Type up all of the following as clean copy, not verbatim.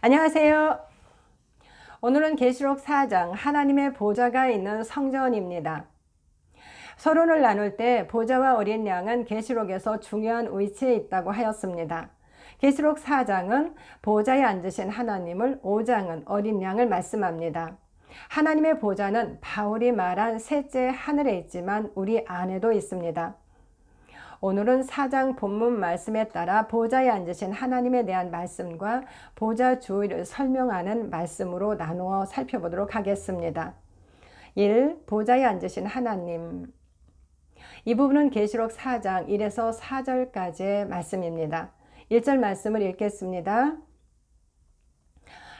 안녕하세요. 오늘은 계시록 4장 하나님의 보좌가 있는 성전입니다. 서론을 나눌 때 보좌와 어린 양은 계시록에서 중요한 위치에 있다고 하였습니다. 계시록 4장은 보좌에 앉으신 하나님을, 5장은 어린 양을 말씀합니다. 하나님의 보좌는 바울이 말한 셋째 하늘에 있지만 우리 안에도 있습니다. 오늘은 4장 본문 말씀에 따라 보좌에 앉으신 하나님에 대한 말씀과 보좌 주의를 설명하는 말씀으로 나누어 살펴보도록 하겠습니다. 1. 보좌에 앉으신 하나님. 이 부분은 계시록 4장 1에서 4절까지의 말씀입니다. 1절 말씀을 읽겠습니다.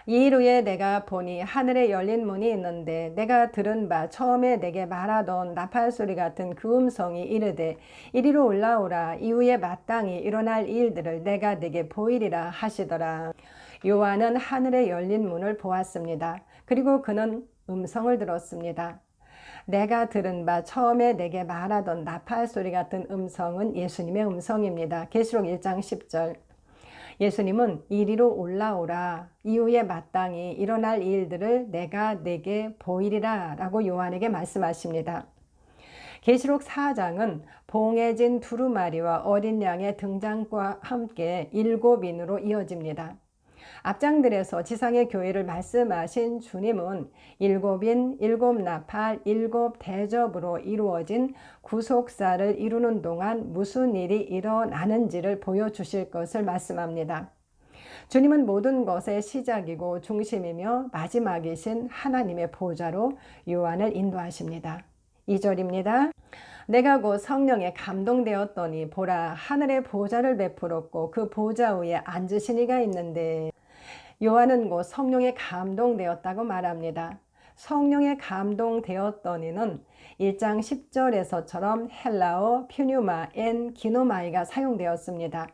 이일 후에 내가 보니 하늘에 열린 문이 있는데 내가 들은 바 처음에 내게 말하던 나팔 소리 같은 그 음성이 이르되 이리로 올라오라. 이후에 마땅히 일어날 일들을 내가 네게 보이리라 하시더라. 요한은 하늘에 열린 문을 보았습니다. 그리고 그는 음성을 들었습니다. 내가 들은 바 처음에 내게 말하던 나팔 소리 같은 음성은 예수님의 음성입니다. 계시록 1장 10절. 예수님은 이리로 올라오라. 이후에 마땅히 일어날 일들을 내가 네게 보이리라 라고 요한에게 말씀하십니다. 계시록 4장은 봉해진 두루마리와 어린 양의 등장과 함께 7인으로 이어집니다. 앞장들에서 지상의 교회를 말씀하신 주님은 7인, 7나팔, 7대접으로 이루어진 구속사를 이루는 동안 무슨 일이 일어나는지를 보여주실 것을 말씀합니다. 주님은 모든 것의 시작이고 중심이며 마지막이신 하나님의 보좌로 요한을 인도하십니다. 2절입니다. 내가 곧 성령에 감동되었더니 보라 하늘의 보좌를 베풀었고 그 보좌 위에 앉으신 이가 있는데 요한은 곧 성령에 감동되었다고 말합니다. 성령에 감동되었더니는 1장 10절에서처럼 헬라어 퓨뉴마 엔 기노마이가 사용되었습니다.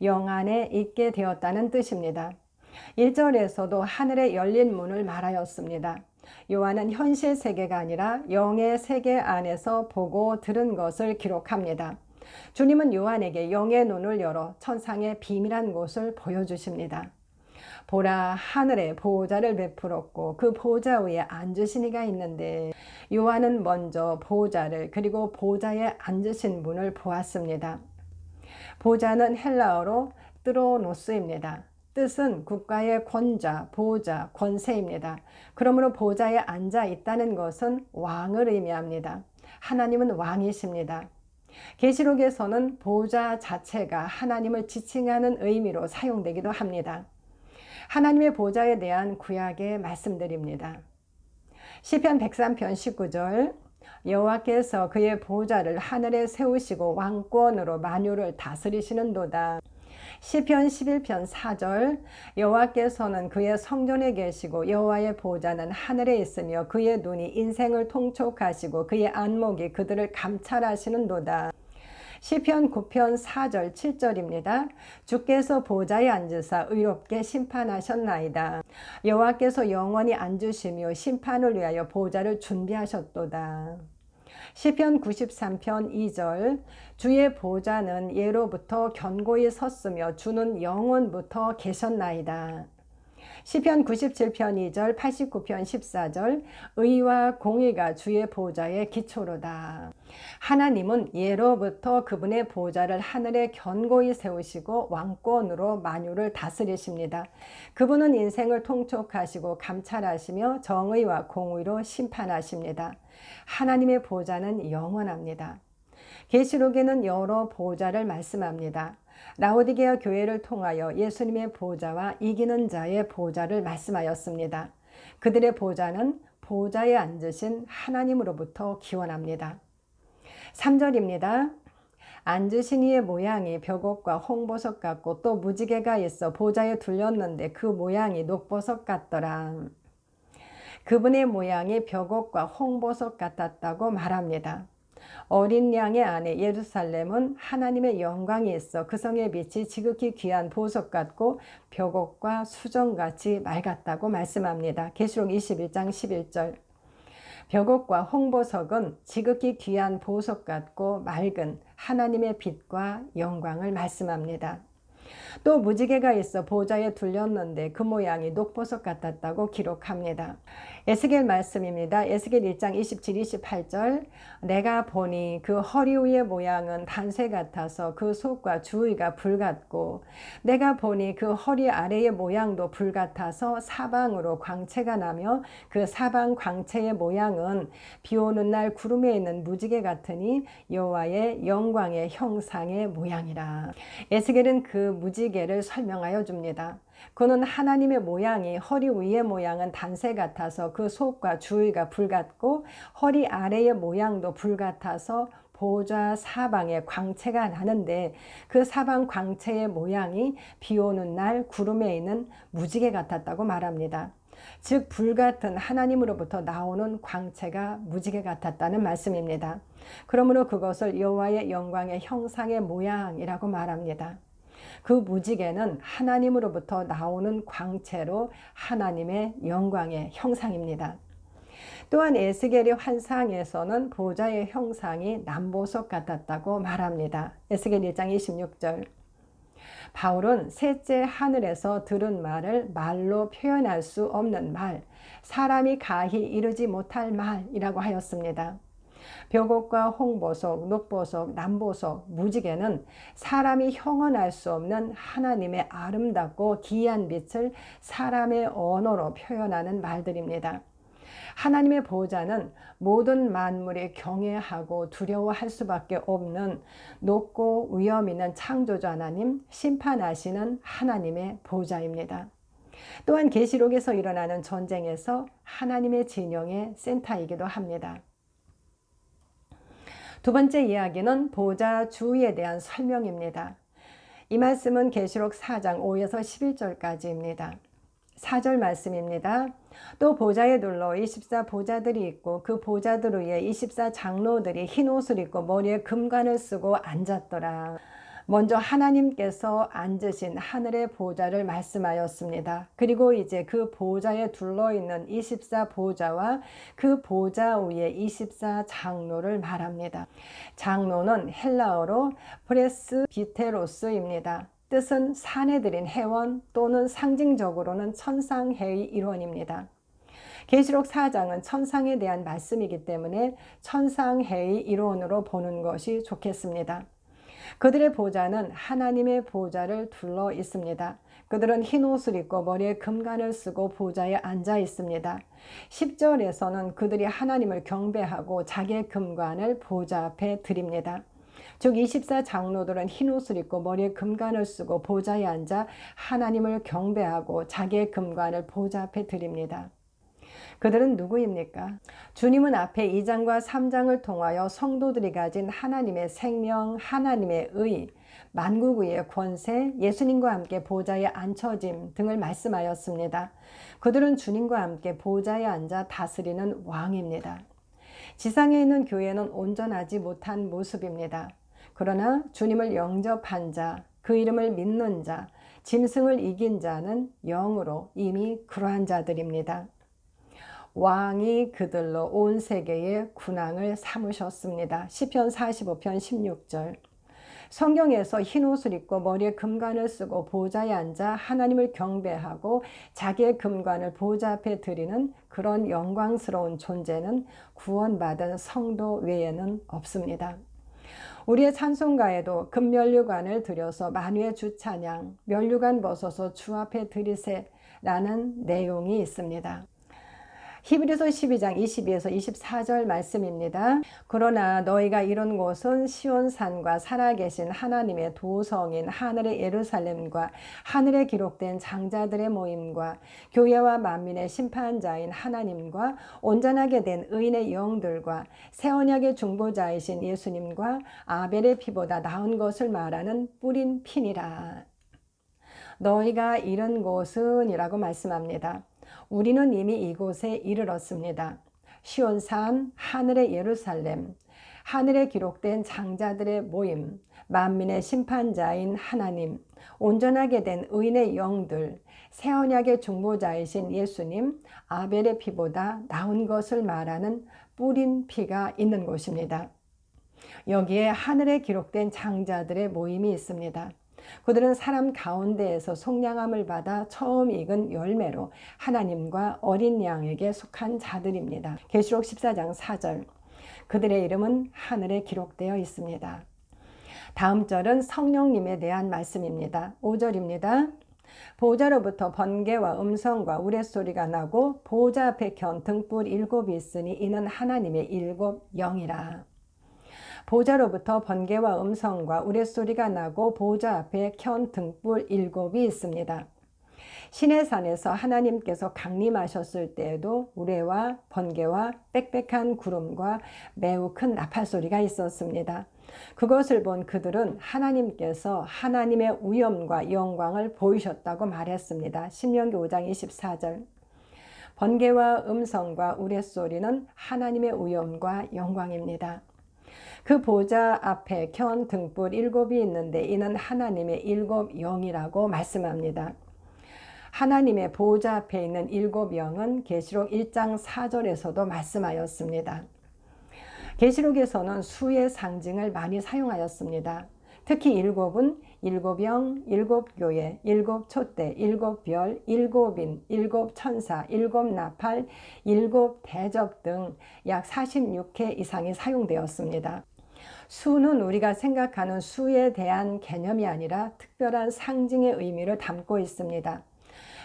영 안에 있게 되었다는 뜻입니다. 1절에서도 하늘에 열린 문을 말하였습니다. 요한은 현실 세계가 아니라 영의 세계 안에서 보고 들은 것을 기록합니다. 주님은 요한에게 영의 눈을 열어 천상의 비밀한 곳을 보여주십니다. 보라 하늘에 보좌를 베풀었고 그 보좌 위에 앉으신 이가 있는데 요한은 먼저 보좌를 그리고 보좌에 앉으신 분을 보았습니다. 보좌는 헬라어로 뜨로노스입니다. 뜻은 국가의 권좌, 보좌, 권세입니다. 그러므로 보좌에 앉아 있다는 것은 왕을 의미합니다. 하나님은 왕이십니다. 계시록에서는 보좌 자체가 하나님을 지칭하는 의미로 사용되기도 합니다. 하나님의 보좌에 대한 구약의 말씀들입니다. 시편 103편 19절 여호와께서 그의 보좌를 하늘에 세우시고 왕권으로 만유를 다스리시는도다. 시편 11편 4절 여호와께서는 그의 성전에 계시고 여호와의 보좌는 하늘에 있으며 그의 눈이 인생을 통촉하시고 그의 안목이 그들을 감찰하시는도다. 시편 9편 4절 7절입니다. 주께서 보좌에 앉으사 의롭게 심판하셨나이다. 여호와께서 영원히 앉으시며 심판을 위하여 보좌를 준비하셨도다. 시편 93편 2절 주의 보좌는 예로부터 견고히 섰으며 주는 영원부터 계셨나이다. 시편 97편 2절 89편 14절 의와 공의가 주의 보좌의 기초로다. 하나님은 예로부터 그분의 보좌를 하늘에 견고히 세우시고 왕권으로 만유를 다스리십니다. 그분은 인생을 통촉하시고 감찰하시며 정의와 공의로 심판하십니다. 하나님의 보좌는 영원합니다. 계시록에는 여러 보좌를 말씀합니다. 라오디게아 교회를 통하여 예수님의 보좌와 이기는 자의 보좌를 말씀하였습니다. 그들의 보좌는 보좌에 앉으신 하나님으로부터 기원합니다. 3절입니다. 앉으신 이의 모양이 벽옥과 홍보석 같고 또 무지개가 있어 보좌에 둘렸는데 그 모양이 녹보석 같더라. 그분의 모양이 벽옥과 홍보석 같았다고 말합니다. 어린 양의 아내 예루살렘은 하나님의 영광이 있어 그 성의 빛이 지극히 귀한 보석 같고 벽옥과 수정같이 맑았다고 말씀합니다. 계시록 21장 11절 벽옥과 홍보석은 지극히 귀한 보석 같고 맑은 하나님의 빛과 영광을 말씀합니다. 또 무지개가 있어 보좌에 둘렸는데 그 모양이 녹보석 같았다고 기록합니다. 에스겔 말씀입니다. 에스겔 1장 27, 28절 내가 보니 그 허리 위의 모양은 단새 같아서 그 속과 주위가 불 같고 내가 보니 그 허리 아래의 모양도 불 같아서 사방으로 광채가 나며 그 사방 광채의 모양은 비 오는 날 구름에 있는 무지개 같으니 여호와의 영광의 형상의 모양이라. 에스겔은 그 무지개를 설명하여 줍니다. 그는 하나님의 모양이 허리 위의 모양은 단새 같아서 그 속과 주위가 불 같고 허리 아래의 모양도 불 같아서 보좌 사방에 광채가 나는데 그 사방 광채의 모양이 비 오는 날 구름에 있는 무지개 같았다고 말합니다. 즉 불같은 하나님으로부터 나오는 광채가 무지개 같았다는 말씀입니다. 그러므로 그것을 여호와의 영광의 형상의 모양이라고 말합니다. 그 무지개는 하나님으로부터 나오는 광채로 하나님의 영광의 형상입니다. 또한 에스겔의 환상에서는 보좌의 형상이 남보석 같았다고 말합니다. 에스겔 1장 26절 바울은 셋째 하늘에서 들은 말을 말로 표현할 수 없는 말, 사람이 가히 이르지 못할 말이라고 하였습니다. 벽옥과 홍보석, 녹보석, 남보석, 무지개는 사람이 형언할 수 없는 하나님의 아름답고 기이한 빛을 사람의 언어로 표현하는 말들입니다. 하나님의 보좌는 모든 만물이 경외하고 두려워할 수밖에 없는 높고 위엄 있는 창조주 하나님, 심판하시는 하나님의 보좌입니다. 또한 계시록에서 일어나는 전쟁에서 하나님의 진영의 센터이기도 합니다. 두 번째 이야기는 보좌 주위에 대한 설명입니다. 이 말씀은 계시록 4장 5에서 11절까지입니다. 4절 말씀입니다. 또 보좌에 둘러 24 보좌들이 있고 그 보좌들 위에 24 장로들이 흰 옷을 입고 머리에 금관을 쓰고 앉았더라. 먼저 하나님께서 앉으신 하늘의 보좌를 말씀하였습니다. 그리고 이제 그 보좌에 둘러있는 24 보좌와 그 보좌 위에 24 장로를 말합니다. 장로는 헬라어로 프레스비테로스입니다. 뜻은 사내들인 회원 또는 상징적으로는 천상회의 일원입니다. 계시록 4장은 천상에 대한 말씀이기 때문에 천상회의 일원으로 보는 것이 좋겠습니다. 그들의 보좌는 하나님의 보좌를 둘러 있습니다. 그들은 흰 옷을 입고 머리에 금관을 쓰고 보좌에 앉아 있습니다. 10절에서는 그들이 하나님을 경배하고 자기의 금관을 보좌 앞에 드립니다. 즉 24 장로들은 흰 옷을 입고 머리에 금관을 쓰고 보좌에 앉아 하나님을 경배하고 자기의 금관을 보좌 앞에 드립니다. 그들은 누구입니까? 주님은 앞에 2장과 3장을 통하여 성도들이 가진 하나님의 생명, 하나님의 의, 만국의 권세, 예수님과 함께 보좌에 앉혀짐 등을 말씀하였습니다. 그들은 주님과 함께 보좌에 앉아 다스리는 왕입니다. 지상에 있는 교회는 온전하지 못한 모습입니다. 그러나 주님을 영접한 자, 그 이름을 믿는 자, 짐승을 이긴 자는 영으로 이미 그러한 자들입니다. 왕이 그들로 온 세계의 군왕을 삼으셨습니다. 시편 45편 16절. 성경에서 흰 옷을 입고 머리에 금관을 쓰고 보좌에 앉아 하나님을 경배하고 자기의 금관을 보좌 앞에 드리는 그런 영광스러운 존재는 구원받은 성도 외에는 없습니다. 우리의 찬송가에도 금면류관을 드려서 만유의 주찬양, 면류관 벗어서 주 앞에 드리세라는 내용이 있습니다. 히브리서 12장 22에서 24절 말씀입니다. 그러나 너희가 이룬 곳은 시온산과 살아계신 하나님의 도성인 하늘의 예루살렘과 하늘에 기록된 장자들의 모임과 교회와 만민의 심판자인 하나님과 온전하게 된 의인의 영들과 새 언약의 중보자이신 예수님과 아벨의 피보다 나은 것을 말하는 뿌린 피니라. 너희가 이룬 곳은 이라고 말씀합니다. 우리는 이미 이곳에 이르렀습니다. 시온산, 하늘의 예루살렘, 하늘에 기록된 장자들의 모임, 만민의 심판자인 하나님, 온전하게 된 의인의 영들, 새 언약의 중보자이신 예수님, 아벨의 피보다 나은 것을 말하는 뿌린 피가 있는 곳입니다. 여기에 하늘에 기록된 장자들의 모임이 있습니다. 그들은 사람 가운데에서 속량함을 받아 처음 익은 열매로 하나님과 어린 양에게 속한 자들입니다. 계시록 14장 4절. 그들의 이름은 하늘에 기록되어 있습니다. 다음 절은 성령님에 대한 말씀입니다. 5절입니다. 보좌로부터 번개와 음성과 우레소리가 나고 보좌 앞에 켠 등불 7이 있으니 이는 하나님의 7 영이라. 보좌로부터 번개와 음성과 우레소리가 나고 보좌 앞에 켠 등불 7이 있습니다. 시내산에서 하나님께서 강림하셨을 때에도 우레와 번개와 빽빽한 구름과 매우 큰 나팔소리가 있었습니다. 그것을 본 그들은 하나님께서 하나님의 위엄과 영광을 보이셨다고 말했습니다. 신명기 5장 24절. 번개와 음성과 우레소리는 하나님의 위엄과 영광입니다. 그 보좌 앞에 켠 등불 7이 있는데 이는 하나님의 7 영이라고 말씀합니다. 하나님의 보좌 앞에 있는 7 영은 계시록 1장 4절에서도 말씀하였습니다. 계시록에서는 수의 상징을 많이 사용하였습니다. 특히 7은 7영, 7교회, 7촛대, 7별, 7인, 7천사, 7나팔, 7대접 등 약 46회 이상이 사용되었습니다. 수는 우리가 생각하는 수에 대한 개념이 아니라 특별한 상징의 의미를 담고 있습니다.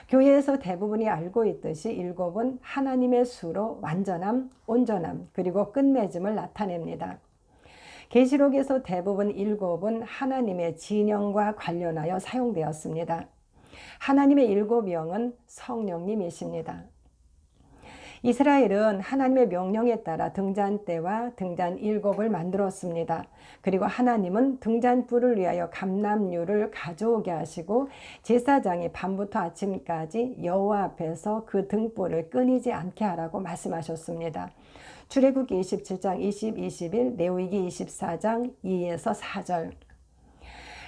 교회에서 대부분이 알고 있듯이 7은 하나님의 수로 완전함, 온전함, 그리고 끝맺음을 나타냅니다. 계시록에서 대부분 7은 하나님의 진영과 관련하여 사용되었습니다. 하나님의 7 영은 성령님이십니다. 이스라엘은 하나님의 명령에 따라 등잔대와 등잔 7을 만들었습니다. 그리고 하나님은 등잔불을 위하여 감람류를 가져오게 하시고 제사장이 밤부터 아침까지 여호와 앞에서 그 등불을 끊이지 않게 하라고 말씀하셨습니다. 출애굽기 27장 20, 21, 레위기 24장 2에서 4절.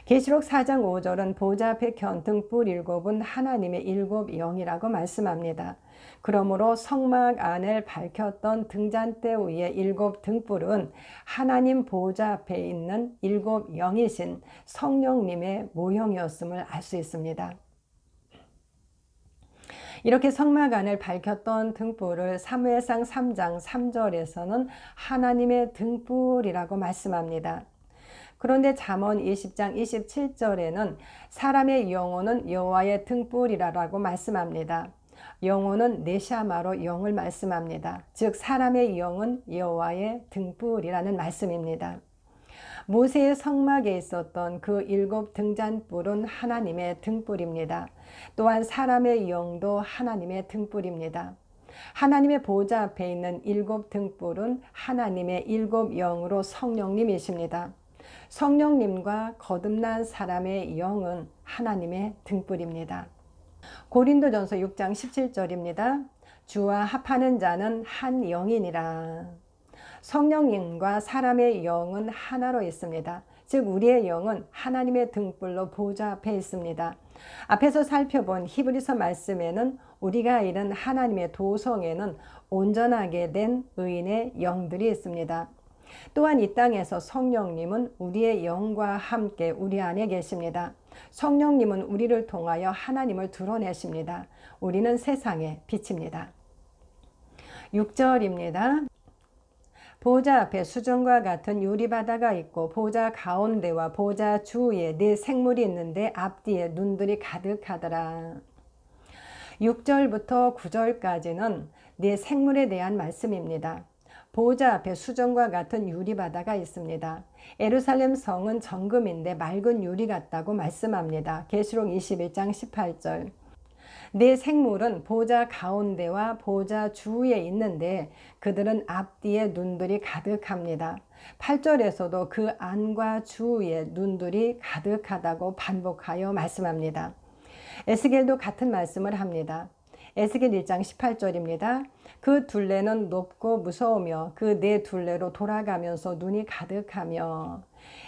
계시록 4장 5절은 보좌 앞에 켠 등불 7은 하나님의 7 영이라고 말씀합니다. 그러므로 성막 안을 밝혔던 등잔대 위에 7 등불은 하나님 보좌 앞에 있는 7 영이신 성령님의 모형이었음을 알 수 있습니다. 이렇게 성막 안을 밝혔던 등불을 사무엘상 3장 3절에서는 하나님의 등불이라고 말씀합니다. 그런데 잠언 20장 27절에는 사람의 영혼은 여호와의 등불이라고 말씀합니다. 영혼은 네샤마로 영을 말씀합니다. 즉 사람의 영은 여호와의 등불이라는 말씀입니다. 모세의 성막에 있었던 그 7 등잔불은 하나님의 등불입니다. 또한 사람의 영도 하나님의 등불입니다. 하나님의 보좌 앞에 있는 7 등불은 하나님의 7 영으로 성령님이십니다. 성령님과 거듭난 사람의 영은 하나님의 등불입니다. 고린도전서 6장 17절입니다. 주와 합하는 자는 한 영이니라. 성령님과 사람의 영은 하나로 있습니다. 즉 우리의 영은 하나님의 등불로 보좌 앞에 있습니다. 앞에서 살펴본 히브리서 말씀에는 우리가 잃은 하나님의 도성에는 온전하게 된 의인의 영들이 있습니다. 또한 이 땅에서 성령님은 우리의 영과 함께 우리 안에 계십니다. 성령님은 우리를 통하여 하나님을 드러내십니다. 우리는 세상의 빛입니다. 6절입니다. 보좌 앞에 수정과 같은 유리바다가 있고 보좌 가운데와 보좌 주위에 4 생물이 있는데 앞뒤에 눈들이 가득하더라. 6절부터 9절까지는 4 생물에 대한 말씀입니다. 보좌 앞에 수정과 같은 유리바다가 있습니다. 예루살렘 성은 정금인데 맑은 유리 같다고 말씀합니다. 계시록 21장 18절. 4 생물은 보좌 가운데와 보좌 주위에 있는데 그들은 앞뒤에 눈들이 가득합니다. 8절에서도 그 안과 주위에 눈들이 가득하다고 반복하여 말씀합니다. 에스겔도 같은 말씀을 합니다. 에스겔 1장 18절입니다. 그 둘레는 높고 무서우며 그 4 둘레로 돌아가면서 눈이 가득하며.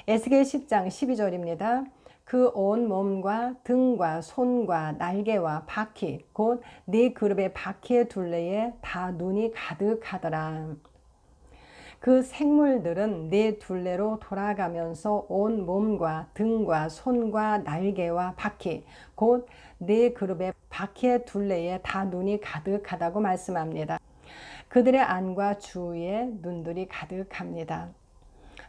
에스겔 10장 12절입니다. 그 온 몸과 등과 손과 날개와 바퀴 곧 4 그룹의 바퀴의 둘레에 다 눈이 가득하더라. 그 생물들은 네 둘레로 돌아가면서 온 몸과 등과 손과 날개와 바퀴, 곧 네 그룹의 바퀴의 둘레에 다 눈이 가득하다고 말씀합니다. 그들의 안과 주위에 눈들이 가득합니다.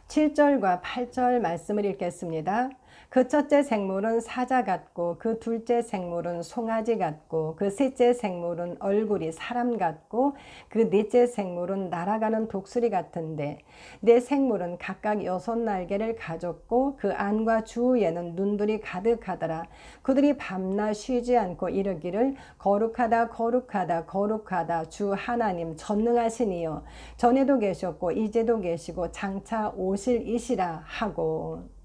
7절과 8절 말씀을 읽겠습니다. 그 첫째 생물은 사자 같고 그 둘째 생물은 송아지 같고 그 셋째 생물은 얼굴이 사람 같고 그 넷째 생물은 날아가는 독수리 같은데 네 생물은 각각 6날개를 가졌고 그 안과 주위에는 눈들이 가득하더라. 그들이 밤낮 쉬지 않고 이르기를 거룩하다 거룩하다 거룩하다 주 하나님 전능하신 이여 전에도 계셨고 이제도 계시고 장차 오실 이시라 하고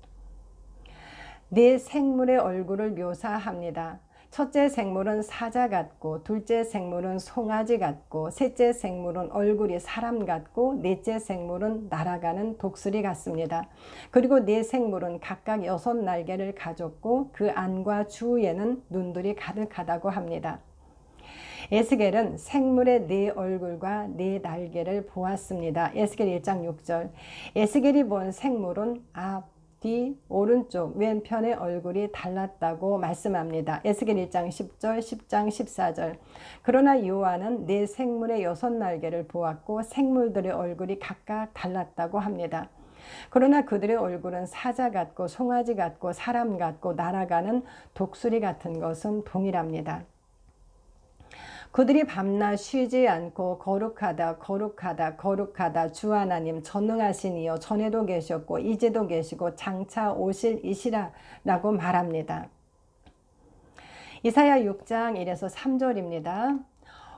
네 생물의 얼굴을 묘사합니다. 첫째 생물은 사자 같고 둘째 생물은 송아지 같고 셋째 생물은 얼굴이 사람 같고 넷째 생물은 날아가는 독수리 같습니다. 그리고 네 생물은 각각 6날개를 가졌고 그 안과 주위에는 눈들이 가득하다고 합니다. 에스겔은 생물의 네 얼굴과 네 날개를 보았습니다. 에스겔 1장 6절. 에스겔이 본 생물은 앞, 뒤, 오른쪽, 왼편의 얼굴이 달랐다고 말씀합니다. 에스겔 1장 10절, 10장 14절. 그러나 요한은 네 생물의 6날개를 보았고 생물들의 얼굴이 각각 달랐다고 합니다. 그러나 그들의 얼굴은 사자 같고 송아지 같고 사람 같고 날아가는 독수리 같은 것은 동일합니다. 그들이 밤낮 쉬지 않고 거룩하다 거룩하다 거룩하다 주 하나님 전능하신 이여 전에도 계셨고 이제도 계시고 장차 오실 이시라 라고 말합니다. 이사야 6장 1에서 3절입니다.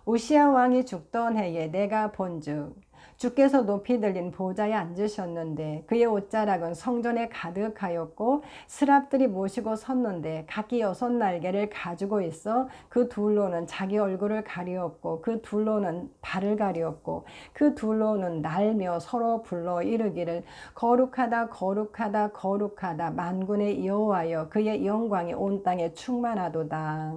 우시야 왕이 죽던 해에 내가 본즉 주께서 높이 들린 보좌에 앉으셨는데 그의 옷자락은 성전에 가득하였고 스랍들이 모시고 섰는데 각기 6날개를 가지고 있어 그 둘로는 자기 얼굴을 가리었고 그 둘로는 발을 가리었고 그 둘로는 날며 서로 불러 이르기를 거룩하다 거룩하다 거룩하다 만군의 여호와여 그의 영광이 온 땅에 충만하도다.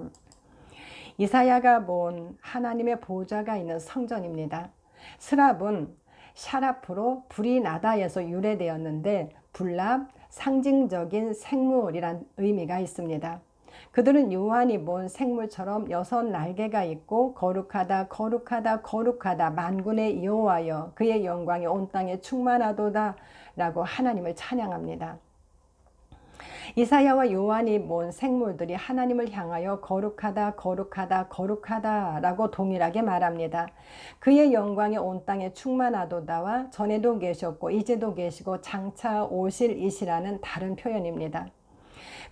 이사야가 본 하나님의 보좌가 있는 성전입니다. 스랍은 샤라프로 불이 나다에서 유래되었는데 불납, 상징적인 생물이란 의미가 있습니다. 그들은 요한이 본 생물처럼 6날개가 있고 거룩하다 거룩하다 거룩하다 만군의 여호와여 그의 영광이 온 땅에 충만하도다 라고 하나님을 찬양합니다. 이사야와 요한이 본 생물들이 하나님을 향하여 거룩하다 거룩하다 거룩하다 라고 동일하게 말합니다. 그의 영광이 온 땅에 충만하도다와 전에도 계셨고 이제도 계시고 장차 오실 이시라는 다른 표현입니다.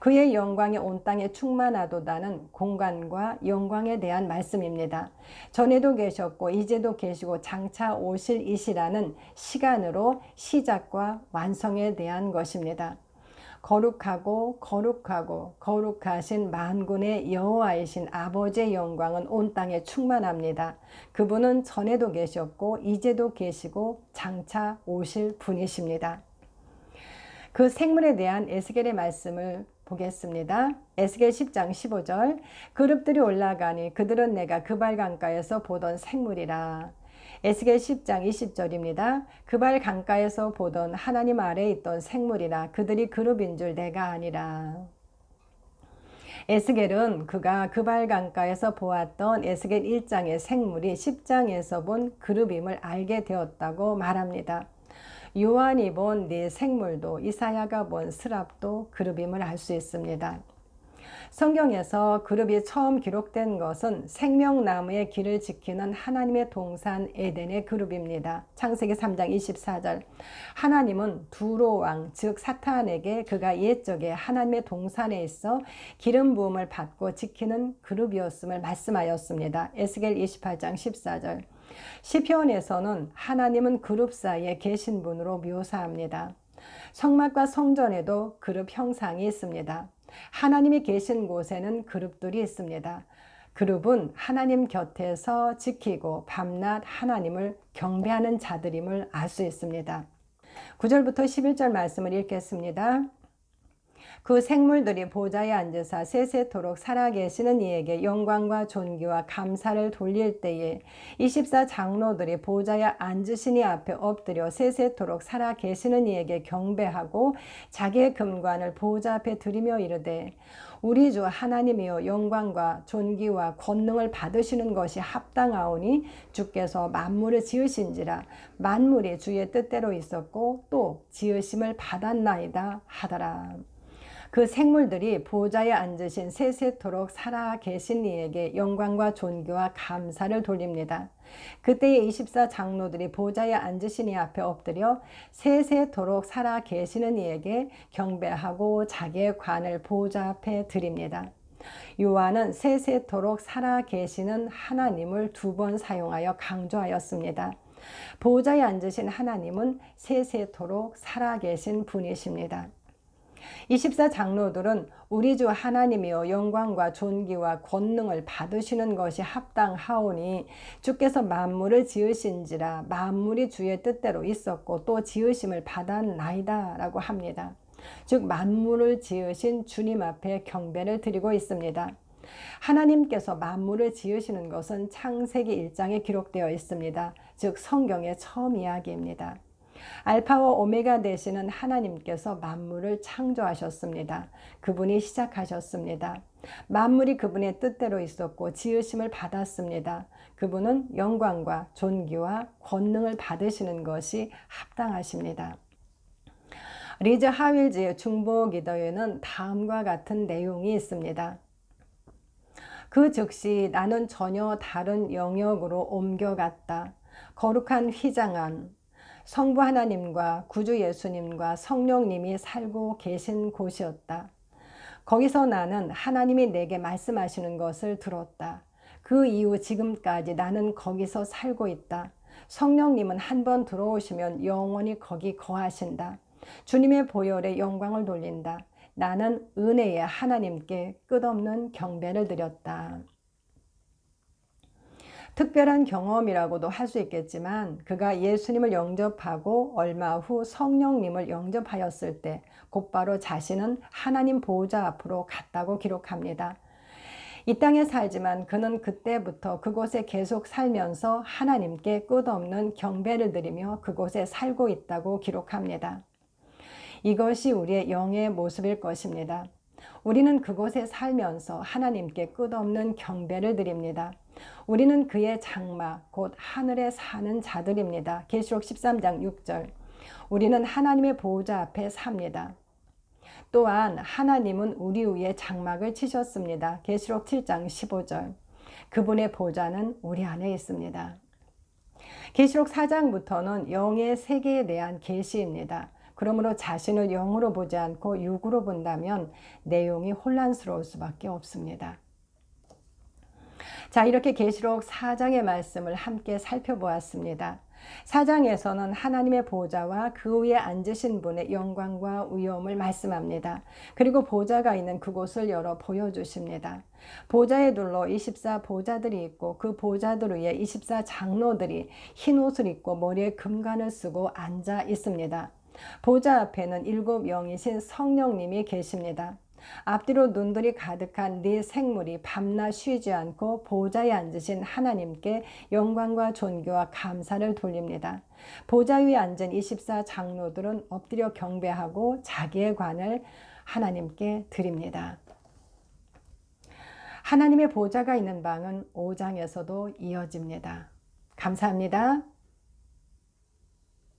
그의 영광이 온 땅에 충만하도다는 공간과 영광에 대한 말씀입니다. 전에도 계셨고 이제도 계시고 장차 오실 이시라는 시간으로 시작과 완성에 대한 것입니다. 거룩하고 거룩하고 거룩하신 만군의 여호와이신 아버지의 영광은 온 땅에 충만합니다. 그분은 전에도 계셨고 이제도 계시고 장차 오실 분이십니다. 그 생물에 대한 에스겔의 말씀을 보겠습니다. 에스겔 10장 15절. 그룹들이 올라가니 그들은 내가 그발 강가에서 보던 생물이라. 에스겔 10장 20절입니다. 그발 강가에서 보던 하나님 아래에 있던 생물이라 그들이 그룹인 줄 내가 아니라. 에스겔은 그가 그발 강가에서 보았던 에스겔 1장의 생물이 10장에서 본 그룹임을 알게 되었다고 말합니다. 요한이 본 네 생물도 이사야가 본 스랍도 그룹임을 알 수 있습니다. 성경에서 그룹이 처음 기록된 것은 생명나무의 길을 지키는 하나님의 동산 에덴의 그룹입니다. 창세기 3장 24절. 하나님은 두로 왕, 즉 사탄에게 그가 옛적에 하나님의 동산에 있어 기름 부음을 받고 지키는 그룹이었음을 말씀하였습니다. 에스겔 28장 14절. 시편에서는 하나님은 그룹 사이에 계신 분으로 묘사합니다. 성막과 성전에도 그룹 형상이 있습니다. 하나님이 계신 곳에는 그룹들이 있습니다. 그룹은 하나님 곁에서 지키고 밤낮 하나님을 경배하는 자들임을 알 수 있습니다. 9절부터 11절 말씀을 읽겠습니다. 그 생물들이 보좌에 앉으사 세세토록 살아계시는 이에게 영광과 존귀와 감사를 돌릴 때에 24 장로들이 보좌에 앉으신 이 앞에 엎드려 세세토록 살아계시는 이에게 경배하고 자기의 금관을 보좌 앞에 드리며 이르되 우리 주 하나님이여 영광과 존귀와 권능을 받으시는 것이 합당하오니 주께서 만물을 지으신지라 만물이 주의 뜻대로 있었고 또 지으심을 받았나이다 하더라. 그 생물들이 보좌에 앉으신 세세토록 살아계신 이에게 영광과 존귀와 감사를 돌립니다. 그때에 24 장로들이 보좌에 앉으신 이 앞에 엎드려 세세토록 살아계시는 이에게 경배하고 자기의 관을 보좌 앞에 드립니다. 요한은 세세토록 살아계시는 하나님을 2번 사용하여 강조하였습니다. 보좌에 앉으신 하나님은 세세토록 살아계신 분이십니다. 24 장로들은 우리 주 하나님이여 영광과 존귀와 권능을 받으시는 것이 합당하오니 주께서 만물을 지으신지라 만물이 주의 뜻대로 있었고 또 지으심을 받았나이다 라고 합니다. 즉 만물을 지으신 주님 앞에 경배를 드리고 있습니다. 하나님께서 만물을 지으시는 것은 창세기 1장에 기록되어 있습니다. 즉 성경의 처음 이야기입니다. 알파와 오메가 되시는 하나님께서 만물을 창조하셨습니다. 그분이 시작하셨습니다. 만물이 그분의 뜻대로 있었고 지으심을 받았습니다. 그분은 영광과 존귀와 권능을 받으시는 것이 합당하십니다. 리즈 하윌즈의 중보기도에는 다음과 같은 내용이 있습니다. 그 즉시 나는 전혀 다른 영역으로 옮겨갔다. 거룩한 휘장 안 성부 하나님과 구주 예수님과 성령님이 살고 계신 곳이었다. 거기서 나는 하나님이 내게 말씀하시는 것을 들었다. 그 이후 지금까지 나는 거기서 살고 있다. 성령님은 한번 들어오시면 영원히 거기 거하신다. 주님의 보혈에 영광을 돌린다. 나는 은혜의 하나님께 끝없는 경배를 드렸다. 특별한 경험이라고도 할 수 있겠지만 그가 예수님을 영접하고 얼마 후 성령님을 영접하였을 때 곧바로 자신은 하나님 보호자 앞으로 갔다고 기록합니다. 이 땅에 살지만 그는 그때부터 그곳에 계속 살면서 하나님께 끝없는 경배를 드리며 그곳에 살고 있다고 기록합니다. 이것이 우리의 영의 모습일 것입니다. 우리는 그곳에 살면서 하나님께 끝없는 경배를 드립니다. 우리는 그의 장막 곧 하늘에 사는 자들입니다. 계시록 13장 6절. 우리는 하나님의 보호자 앞에 삽니다. 또한 하나님은 우리 위에 장막을 치셨습니다. 계시록 7장 15절. 그분의 보좌는 우리 안에 있습니다. 계시록 4장부터는 영의 세계에 대한 계시입니다. 그러므로 자신을 영으로 보지 않고 육으로 본다면 내용이 혼란스러울 수밖에 없습니다. 자, 이렇게 계시록 4장의 말씀을 함께 살펴보았습니다. 4장에서는 하나님의 보좌와 그 위에 앉으신 분의 영광과 위엄을 말씀합니다. 그리고 보좌가 있는 그곳을 열어 보여주십니다. 보좌에 둘러 24 보좌들이 있고 그 보좌들 위에 24 장로들이 흰 옷을 입고 머리에 금관을 쓰고 앉아 있습니다. 보좌 앞에는 7 영이신 성령님이 계십니다. 앞뒤로 눈들이 가득한 네 생물이 밤낮 쉬지 않고 보좌에 앉으신 하나님께 영광과 존귀와 감사를 돌립니다. 보좌 위에 앉은 24 장로들은 엎드려 경배하고 자기의 관을 하나님께 드립니다. 하나님의 보좌가 있는 방은 5장에서도 이어집니다. 감사합니다.